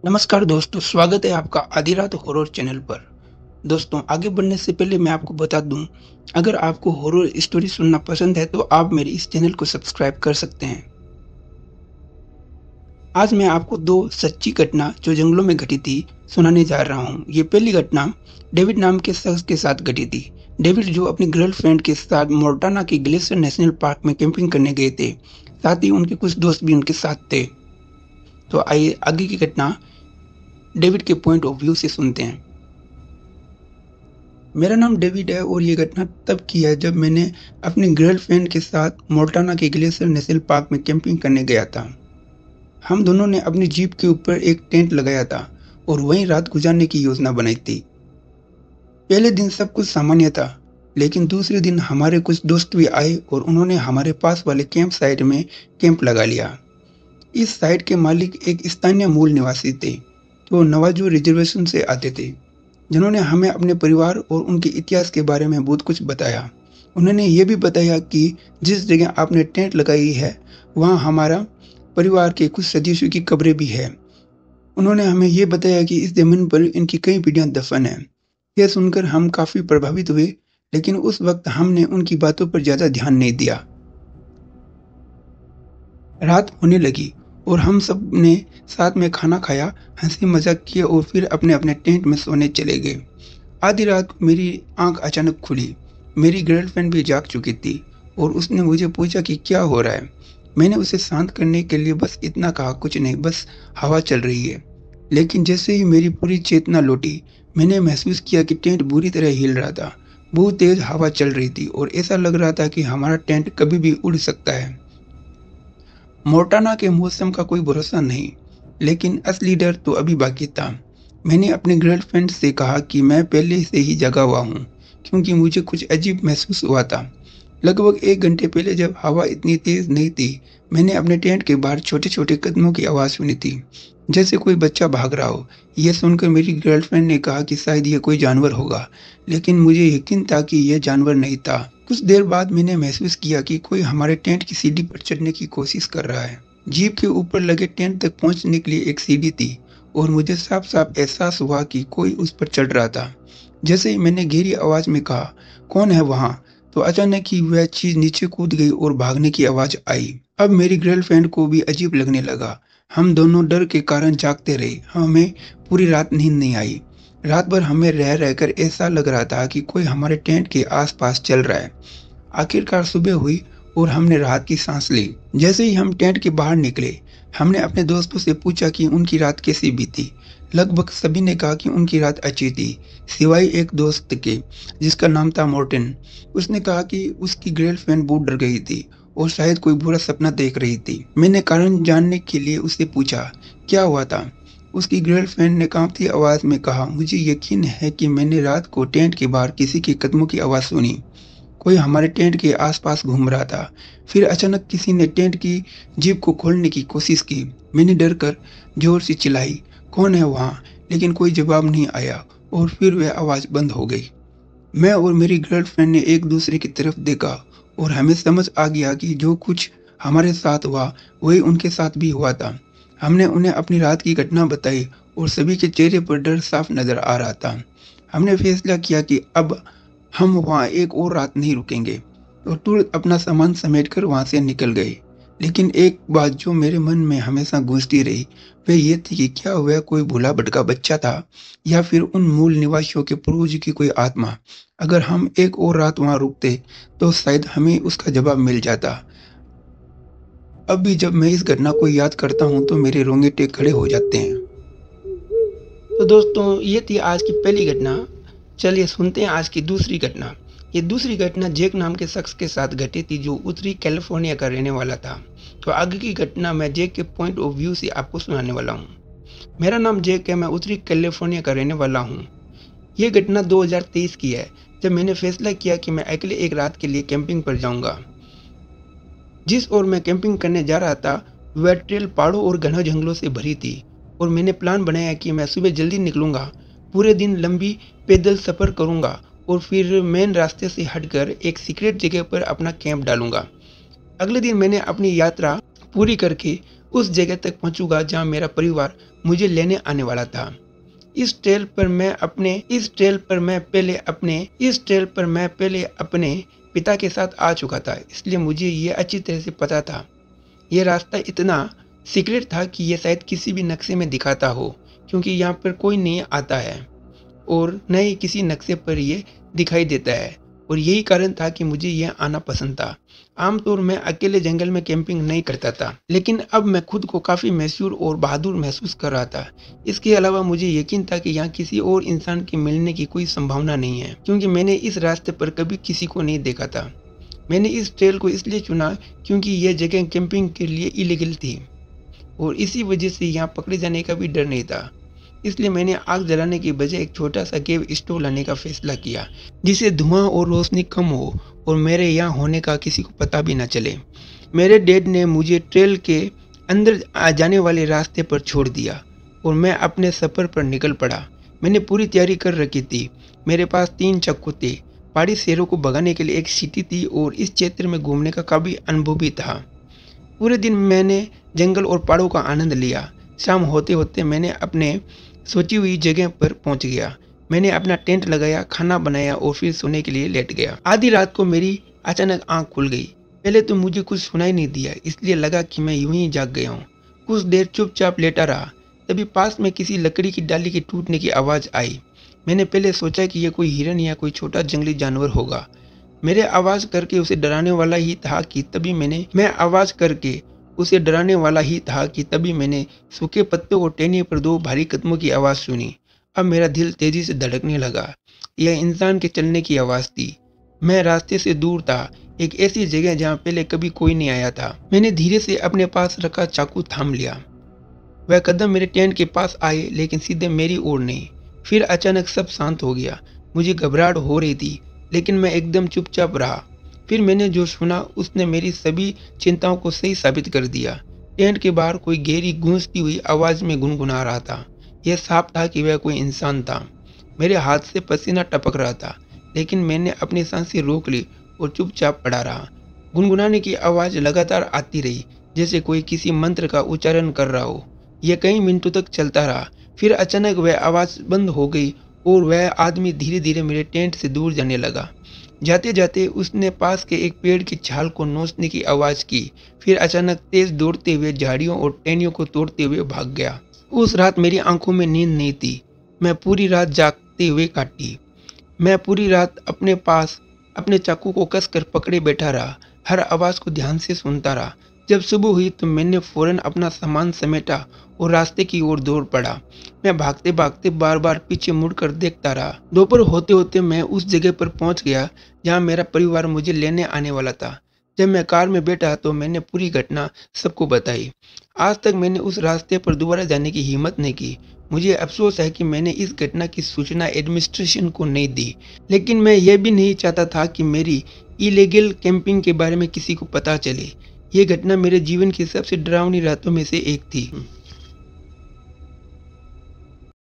नमस्कार दोस्तों, स्वागत है आपका आधी रात हॉरर चैनल पर। दोस्तों, आगे बढ़ने से पहले मैं आपको बता दूं, अगर आपको हॉरर स्टोरी सुनना पसंद है तो आप मेरे इस चैनल को सब्सक्राइब कर सकते हैं। आज मैं आपको दो सच्ची घटना जो जंगलों में घटी थी सुनाने जा रहा हूं। ये पहली घटना डेविड नाम के शख्स के साथ घटी थी। डेविड जो अपनी गर्लफ्रेंड के साथ मोर्टाना के ग्लेशियर नेशनल पार्क में कैंपिंग करने गए थे, साथ ही उनके कुछ दोस्त भी उनके साथ थे। तो आइए आगे की घटना डेविड के पॉइंट ऑफ व्यू से सुनते हैं। मेरा नाम डेविड है और ये घटना तब की है जब मैंने अपनी गर्लफ्रेंड के साथ मोल्टाना के ग्लेशियर नेशनल पार्क में कैंपिंग करने गया था। हम दोनों ने अपनी जीप के ऊपर एक टेंट लगाया था और वहीं रात गुजारने की योजना बनाई थी। पहले दिन सब कुछ सामान्य था, लेकिन दूसरे दिन हमारे कुछ दोस्त भी आए और उन्होंने हमारे पास वाले कैंप साइट में कैंप लगा लिया। इस साइट के मालिक एक स्थानीय मूल निवासी थे, तो नवाजो रिजर्वेशन से आते थे, जिन्होंने हमें अपने परिवार और उनके इतिहास के बारे में बहुत कुछ बताया। उन्होंने ये भी बताया कि जिस जगह आपने टेंट लगाई है, वहाँ हमारा परिवार के कुछ सदस्यों की कब्रें भी है। उन्होंने हमें ये बताया कि इस ज़मीन पर इनकी कई पीढ़ियाँ दफन हैं। यह सुनकर हम काफ़ी प्रभावित हुए, लेकिन उस वक्त हमने उनकी बातों पर ज़्यादा ध्यान नहीं दिया। रात होने लगी और हम सब ने साथ में खाना खाया, हंसी मजाक किया और फिर अपने अपने टेंट में सोने चले गए। आधी रात को मेरी आंख अचानक खुली। मेरी गर्लफ्रेंड भी जाग चुकी थी और उसने मुझे पूछा कि क्या हो रहा है। मैंने उसे शांत करने के लिए बस इतना कहा, कुछ नहीं, बस हवा चल रही है। लेकिन जैसे ही मेरी पूरी चेतना लौटी, मैंने महसूस किया कि टेंट बुरी तरह हिल रहा था। बहुत तेज हवा चल रही थी और ऐसा लग रहा था कि हमारा टेंट कभी भी उड़ सकता है। मोर्टाना के मौसम का कोई भरोसा नहीं, लेकिन असली डर तो अभी बाकी था। मैंने अपनी गर्लफ्रेंड से कहा कि मैं पहले से ही जगा हुआ हूँ, क्योंकि मुझे कुछ अजीब महसूस हुआ था। लगभग 1 घंटे पहले जब हवा इतनी तेज नहीं थी, मैंने अपने टेंट के बाहर छोटे छोटे कदमों की आवाज़ सुनी थी, जैसे कोई बच्चा भाग रहा हो। यह सुनकर मेरी गर्लफ्रेंड ने कहा कि शायद यह कोई जानवर होगा, लेकिन मुझे यकीन था कि यह जानवर नहीं था। कुछ देर बाद मैंने महसूस किया कि कोई हमारे टेंट की सीढ़ी पर चढ़ने की कोशिश कर रहा है। जीप के ऊपर लगे टेंट तक पहुंचने के लिए एक सीढ़ी थी और मुझे साफ साफ एहसास हुआ कि कोई उस पर चढ़ रहा था। जैसे ही मैंने गहरी आवाज में कहा, कौन है वहां, तो अचानक ही वह चीज नीचे कूद गई और भागने की आवाज आई। अब मेरी गर्लफ्रेंड को भी अजीब लगने लगा। हम दोनों डर के कारण जागते रहे। हमें पूरी रात नींद नहीं आई। रात भर हमें रह रहकर ऐसा लग रहा था कि कोई हमारे टेंट के आसपास चल रहा है। आखिरकार सुबह हुई और हमने राहत की सांस ली। जैसे ही हम टेंट के बाहर निकले, हमने अपने दोस्तों से पूछा कि उनकी रात कैसी बीती। लगभग सभी ने कहा कि उनकी रात अच्छी थी, सिवाय एक दोस्त के, जिसका नाम था मॉर्टिन। उसने कहा कि उसकी गर्लफ्रेंड बहुत डर गई थी और शायद कोई बुरा सपना देख रही थी। मैंने कारण जानने के लिए उससे पूछा, क्या हुआ था? उसकी गर्लफ्रेंड ने कांपती आवाज में कहा, मुझे यकीन है कि मैंने रात को टेंट के बाहर किसी के कदमों की आवाज सुनी। कोई हमारे टेंट के आसपास घूम रहा था। फिर अचानक किसी ने टेंट की जिप को खोलने की कोशिश की। मैंने डर कर जोर से चिल्लाई, कौन है वहाँ? लेकिन कोई जवाब नहीं आया और फिर वह आवाज़ बंद हो गई। मैं और मेरी गर्लफ्रेंड ने एक दूसरे की तरफ देखा और हमें समझ आ गया कि जो कुछ हमारे साथ हुआ वही उनके साथ भी हुआ था। हमने उन्हें अपनी रात की घटना बताई और सभी के चेहरे पर डर साफ नजर आ रहा था। हमने फैसला किया कि अब हम वहाँ एक और रात नहीं रुकेंगे और तुरंत अपना सामान समेटकर वहाँ से निकल गए। लेकिन एक बात जो मेरे मन में हमेशा गूंजती रही, वह ये थी कि क्या वह कोई भूला भटका बच्चा था या फिर उन मूल निवासियों के पूर्वज की कोई आत्मा। अगर हम एक और रात वहाँ रुकते तो शायद हमें उसका जवाब मिल जाता। अब भी जब मैं इस घटना को याद करता हूँ तो मेरे रोंगटे खड़े हो जाते हैं। तो दोस्तों, ये थी आज की पहली घटना। चलिए सुनते हैं आज की दूसरी घटना। ये दूसरी घटना जैक नाम के शख्स के साथ घटी थी, जो उत्तरी कैलिफोर्निया का रहने वाला था। तो आगे की घटना मैं जैक के पॉइंट ऑफ व्यू से आपको सुनाने वाला हूँ। मेरा नाम जैक है, मैं उत्तरी कैलिफोर्निया का रहने वाला हूँ। ये घटना 2023 की है, जब मैंने फैसला किया कि मैं अकेले एक रात के लिए कैंपिंग पर जाऊंगा। जिस ओर मैं कैंपिंग करने जा रहा था, वह ट्रेल पहाड़ों और घने जंगलों से भरी थी और मैंने प्लान बनाया कि मैं सुबह जल्दी निकलूंगा, पूरे दिन लंबी पैदल सफ़र करूंगा और फिर मेन रास्ते से हटकर एक सीक्रेट जगह पर अपना कैंप डालूंगा। अगले दिन मैंने अपनी यात्रा पूरी करके उस जगह तक पहुंचूंगा जहां मेरा परिवार मुझे लेने आने वाला था। इस ट्रेल पर मैं पहले अपने पिता के साथ आ चुका था, इसलिए मुझे ये अच्छी तरह से पता था। ये रास्ता इतना सीक्रेट था कि ये शायद किसी भी नक्शे में दिखाता हो, क्योंकि यहाँ पर कोई नहीं आता है और न ही किसी नक्शे पर ये दिखाई देता है, और यही कारण था कि मुझे यह आना पसंद था। आमतौर में अकेले जंगल में कैंपिंग नहीं करता था, लेकिन अब मैं खुद को काफ़ी मशहूर और बहादुर महसूस कर रहा था। इसके अलावा मुझे यकीन था कि यहाँ किसी और इंसान के मिलने की कोई संभावना नहीं है, क्योंकि मैंने इस रास्ते पर कभी किसी को नहीं देखा था। मैंने इस ट्रेल को इसलिए चुना क्योंकि यह जगह कैंपिंग के लिए इलीगल थी और इसी वजह से यहाँ पकड़े जाने का भी डर नहीं था। इसलिए मैंने आग जलाने की बजाय एक छोटा सा केव स्टोव लाने का फैसला किया, जिससे धुआं और रोशनी कम हो और मेरे यहाँ होने का किसी को पता भी न चले। मेरे डैड ने मुझे ट्रेल के अंदर आ जाने वाले रास्ते पर छोड़ दिया और मैं अपने सफ़र पर निकल पड़ा। मैंने पूरी तैयारी कर रखी थी। मेरे पास 3 चाकू थे, पहाड़ी शेरों को भगाने के लिए एक सीटी थी और इस क्षेत्र में घूमने का काफ़ी अनुभव भी था। पूरे दिन मैंने जंगल और पहाड़ों का आनंद लिया। शाम होते होते मैंने अपने सोची हुई जगह पर पहुंच गया। मैंने अपना टेंट लगाया, खाना बनाया और फिर सोने के लिए लेट गया। आधी रात को मेरी अचानक आंख खुल गई। पहले तो मुझे कुछ सुनाई नहीं दिया, इसलिए लगा कि मैं यूं ही जाग गया हूँ। कुछ देर चुपचाप लेटा रहा, तभी पास में किसी लकड़ी की डाली के टूटने की आवाज़ आई। मैंने पहले सोचा कि यह कोई हिरन या कोई छोटा जंगली जानवर होगा। मेरे आवाज़ करके उसे डराने वाला ही था कि तभी मैंने सूखे पत्तों और टहनियों पर 2 भारी कदमों की आवाज़ सुनी। अब मेरा दिल तेजी से धड़कने लगा। यह इंसान के चलने की आवाज़ थी। मैं रास्ते से दूर था, एक ऐसी जगह जहाँ पहले कभी कोई नहीं आया था। मैंने धीरे से अपने पास रखा चाकू थाम लिया। वह कदम मेरे टेंट के पास आए, लेकिन सीधे मेरी ओर नहीं। फिर अचानक सब शांत हो गया। मुझे घबराहट हो रही थी, लेकिन मैं एकदम चुपचाप रहा। फिर मैंने जो सुना उसने मेरी सभी चिंताओं को सही साबित कर दिया। टेंट के बाहर कोई गहरी गूंजती हुई आवाज़ में गुनगुना रहा था। यह साफ था कि वह कोई इंसान था। मेरे हाथ से पसीना टपक रहा था, लेकिन मैंने अपनी सांसें रोक ली और चुपचाप पड़ा रहा। गुनगुनाने की आवाज़ लगातार आती रही, जैसे कोई किसी मंत्र का उच्चारण कर रहा हो। यह कई मिनटों तक चलता रहा। फिर अचानक वह आवाज़ बंद हो गई और वह आदमी धीरे धीरे मेरे टेंट से दूर जाने लगा। जाते जाते उसने पास के एक पेड़ की छाल को नोचने की आवाज़ की। फिर अचानक तेज दौड़ते हुए झाड़ियों और टहनियों को तोड़ते हुए भाग गया। उस रात मेरी आंखों में नींद नहीं थी। मैं पूरी रात जागते हुए काटी। मैं पूरी रात अपने पास अपने चाकू को कसकर पकड़े बैठा रहा, हर आवाज़ को ध्यान से सुनता रहा। जब सुबह हुई तो मैंने फौरन अपना सामान समेटा और रास्ते की ओर दौड़ पड़ा। मैं भागते भागते बार बार पीछे मुड़कर देखता रहा। दोपहर होते होते मैं उस जगह पर पहुंच गया जहां मेरा परिवार मुझे लेने आने वाला था। जब मैं कार में बैठा तो मैंने पूरी घटना सबको बताई। आज तक मैंने उस रास्ते पर दोबारा जाने की हिम्मत नहीं की। मुझे अफसोस है कि मैंने इस घटना की सूचना एडमिनिस्ट्रेशन को नहीं दी, लेकिन मैं यह भी नहीं चाहता था कि मेरी इलीगल कैंपिंग के बारे में किसी को पता चले। ये घटना मेरे जीवन की सबसे डरावनी रातों में से एक थी।